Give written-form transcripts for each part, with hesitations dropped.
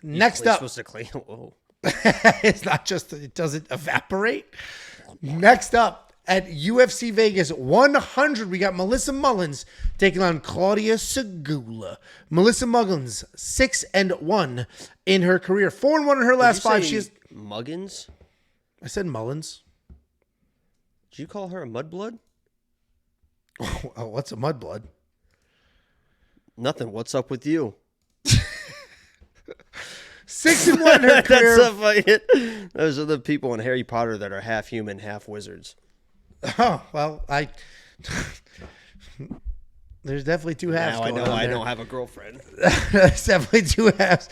Next up. Supposed to clean. Whoa. It's not just, it doesn't evaporate. Next up at UFC Vegas 100, we got Melissa Mullins taking on Klaudia Sygula. Melissa Mullins, 6-1 in her career. 4-1 in her last 5. She is Muggins? I said Mullins. Did you call her a mudblood? Oh, what's a mudblood? Nothing. What's up with you? 6-1 in her career. Those are the people in Harry Potter that are half human, half wizards. Oh, well, there's definitely two halves. Now I going know on I there. don't have a girlfriend. There's definitely two halves.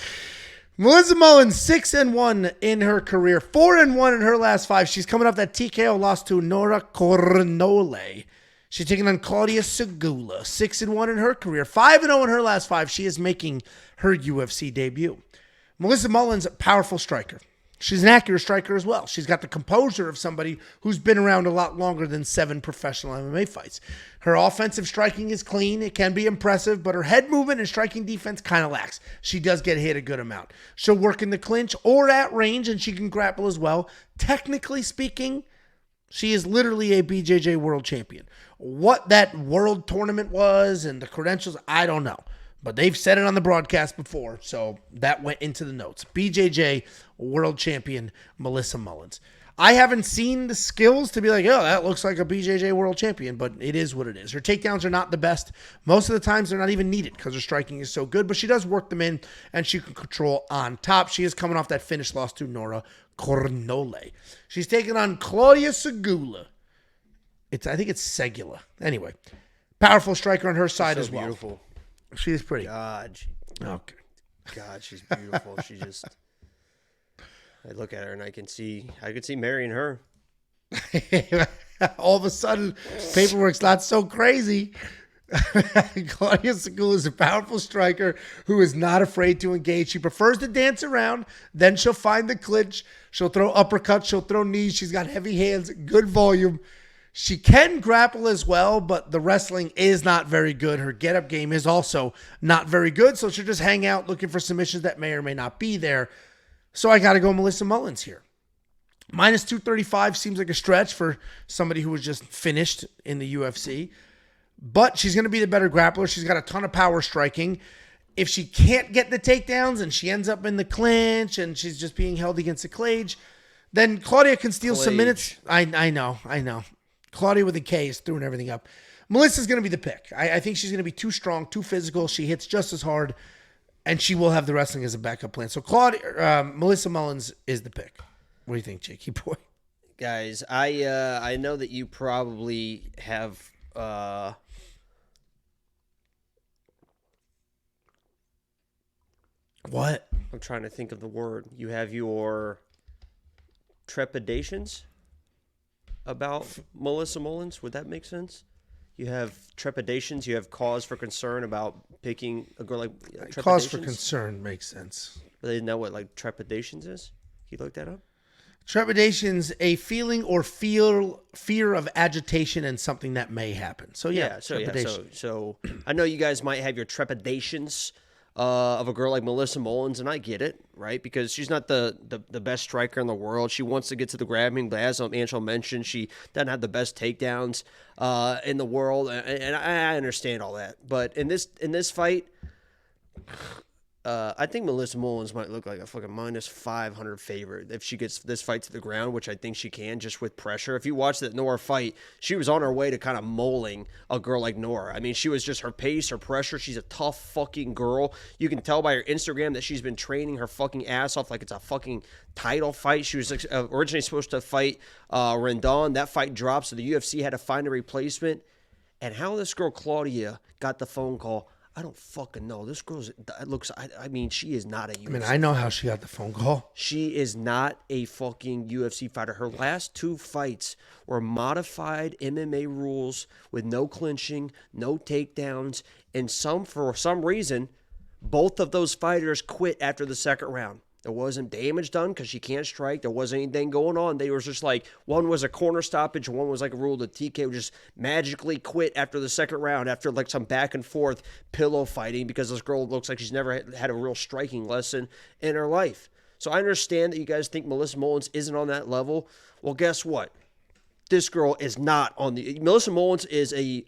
Melissa Mullins, 6-1 in her career, 4-1 in her last 5. She's coming off that TKO loss to Nora Cornole. She's taking on Klaudia Sygula, 6-1 in her career, 5-0 in her last 5. She is making her UFC debut. Melissa Mullins, powerful striker. She's an accurate striker as well. She's got the composure of somebody who's been around a lot longer than 7 professional MMA fights. Her offensive striking is clean. It can be impressive, but her head movement and striking defense kind of lacks. She does get hit a good amount. She'll work in the clinch or at range, and she can grapple as well. Technically speaking, she is literally a BJJ world champion. What that world tournament was and the credentials, I don't know. But they've said it on the broadcast before, so that went into the notes. BJJ world champion Melissa Mullins. I haven't seen the skills to be like, oh, that looks like a BJJ world champion, but it is what it is. Her takedowns are not the best. Most of the times they're not even needed because her striking is so good, but she does work them in, and she can control on top. She is coming off that finish loss to Nora Cornole. She's taking on Klaudia Sygula. I think it's Segula. Anyway, powerful striker on her side as well. Beautiful. She is pretty. God, she's beautiful. She just, I look at her and I could see marrying her. All of a sudden, paperwork's not so crazy. Klaudia Sygula is a powerful striker who is not afraid to engage. She prefers to dance around. Then she'll find the clinch. She'll throw uppercuts. She'll throw knees. She's got heavy hands, good volume. She can grapple as well, but the wrestling is not very good. Her get-up game is also not very good, so she'll just hang out looking for submissions that may or may not be there. So I got to go Melissa Mullins here. Minus 235 seems like a stretch for somebody who was just finished in the UFC, but she's going to be the better grappler. She's got a ton of power striking. If she can't get the takedowns and she ends up in the clinch and she's just being held against the cage, then Klaudia can steal some minutes. I know. Klaudia with a K is throwing everything up. Melissa's going to be the pick. I think she's going to be too strong, too physical. She hits just as hard, and she will have the wrestling as a backup plan. So Melissa Mullins is the pick. What do you think, Jakey boy? Guys, I know that you probably have what? I'm trying to think of the word. You have your trepidations about Melissa Mullins. Would that make sense? You have trepidations. You have cause for concern about picking a girl like trepidations. Cause for concern makes sense. But they didn't know what like trepidations is. You looked that up? Trepidations, a feeling or fear of agitation and something that may happen. So so I know you guys might have your trepidations of a girl like Melissa Mullins, and I get it, right? Because she's not the best striker in the world. She wants to get to the grabbing, but as Angel mentioned, she doesn't have the best takedowns in the world, and I understand all that. But in this fight, I think Melissa Mullins might look like a fucking minus 500 favorite if she gets this fight to the ground, which I think she can just with pressure. If you watch that Nora fight, she was on her way to kind of mauling a girl like Nora. I mean, she was just her pace, her pressure. She's a tough fucking girl. You can tell by her Instagram that she's been training her fucking ass off like it's a fucking title fight. She was originally supposed to fight Rendon. That fight dropped, so the UFC had to find a replacement. And how this girl Klaudia got the phone call, I don't fucking know. This girl's she is not a UFC. I mean, I know how she got the phone call. She is not a fucking UFC fighter. Her last 2 fights were modified MMA rules with no clinching, no takedowns, and for some reason, both of those fighters quit after the second round. There wasn't damage done because she can't strike. There wasn't anything going on. They were just like, one was a corner stoppage, one was like a rule that TKO just magically quit after the second round after like some back and forth pillow fighting because this girl looks like she's never had a real striking lesson in her life. So I understand that you guys think Melissa Mullins isn't on that level. Well, guess what? This girl is not on the. Melissa Mullins is an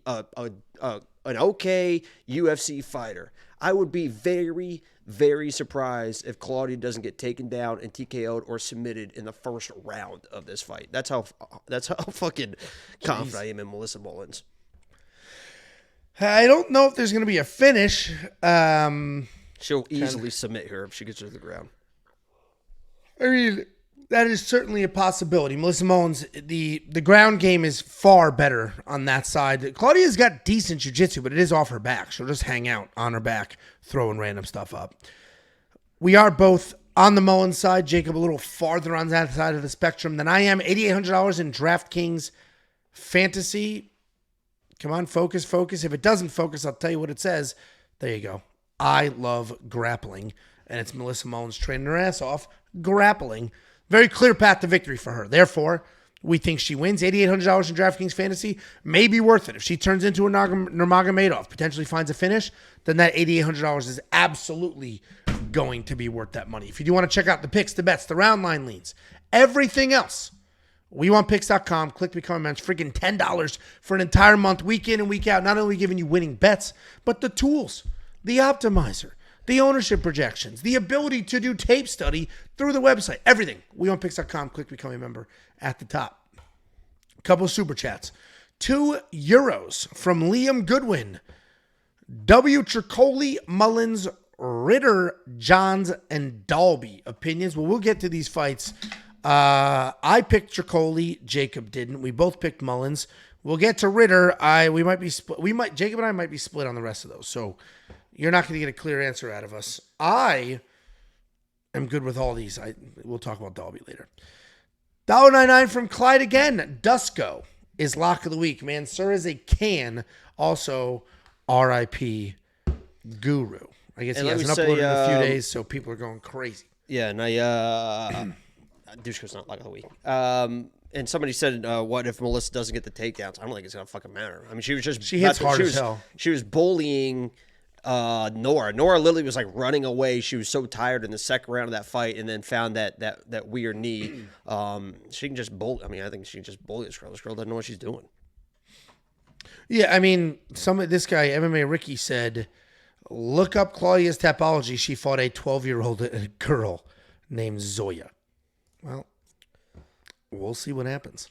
okay UFC fighter. I would be very, very surprised if Klaudia doesn't get taken down and TKO'd or submitted in the first round of this fight. That's how fucking confident I am in Melissa Mullins. I don't know if there's going to be a finish. She'll easily submit her if she gets her to the ground. I mean, that is certainly a possibility. Melissa Mullins, the ground game is far better on that side. Claudia's got decent jiu-jitsu, but it is off her back. She'll just hang out on her back, throwing random stuff up. We are both on the Mullins side. Jacob a little farther on that side of the spectrum than I am. $8,800 in DraftKings Fantasy. Come on, focus. If it doesn't focus, I'll tell you what it says. There you go. I love grappling. And it's Melissa Mullins training her ass off, grappling. Very clear path to victory for her. Therefore, we think she wins. $8,800 in DraftKings Fantasy may be worth it. If she turns into a Nurmagomedov, potentially finds a finish, then that $8,800 is absolutely going to be worth that money. If you do want to check out the picks, the bets, the round line leans, everything else, WeWantPicks.com. Click Become a Member. Freaking $10 for an entire month, week in and week out. Not only giving you winning bets, but the tools, the optimizer, the ownership projections, the ability to do tape study through the website, everything. WeWantPicks.com. Click Become a Member at the top. A couple of super chats. €2 from Liam Goodwin. W. Tricoli, Mullins, Ritter, Johns, and Dalby. Opinions? Well, we'll get to these fights. I picked Tricoli. Jacob didn't. We both picked Mullins. We'll get to Ritter. We might be split. Jacob and I might be split on the rest of those. So you're not going to get a clear answer out of us. I am good with all these. We'll talk about Dalby later. $1.99 from Clyde again. Dusko is lock of the week. Man, sir is a can. Also, R.I.P. Guru. I guess he hasn't uploaded in a few days, so people are going crazy. Yeah, and Dusko's not lock of the week. And somebody said, what if Melissa doesn't get the takedowns? I don't think it's going to fucking matter. I mean, she hits hard as hell. She was bullying Nora. Nora literally was like running away. She was so tired in the second round of that fight, and then found that weird knee. She can just bully. I mean, I think she can just bully this girl. This girl doesn't know what she's doing. Yeah, I mean, this guy, MMA Ricky, said, look up Claudia's Tapology. She fought a 12-year-old girl named Zoya. Well, we'll see what happens.